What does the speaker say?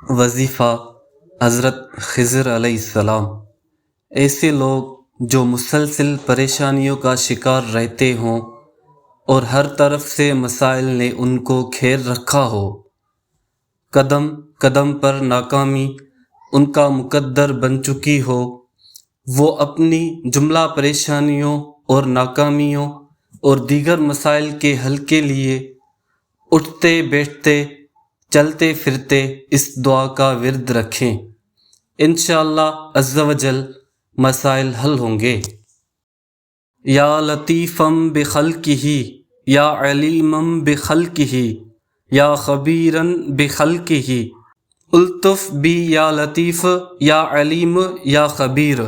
وظیفہ حضرت خضر علیہ السلام۔ ایسے لوگ جو مسلسل پریشانیوں کا شکار رہتے ہوں اور ہر طرف سے مسائل نے ان کو گھیر رکھا ہو، قدم قدم پر ناکامی ان کا مقدر بن چکی ہو، وہ اپنی جملہ پریشانیوں اور ناکامیوں اور دیگر مسائل کے حل کے لیے اٹھتے بیٹھتے چلتے پھرتے اس دعا کا ورد رکھیں، انشاءاللہ عز و جل مسائل حل ہوں گے۔ یا لطیفم بخلقہ یا علیمم بخلقہ یا خبیرن بخلقہ، الطف بی یا لطیف یا علیم یا خبیر۔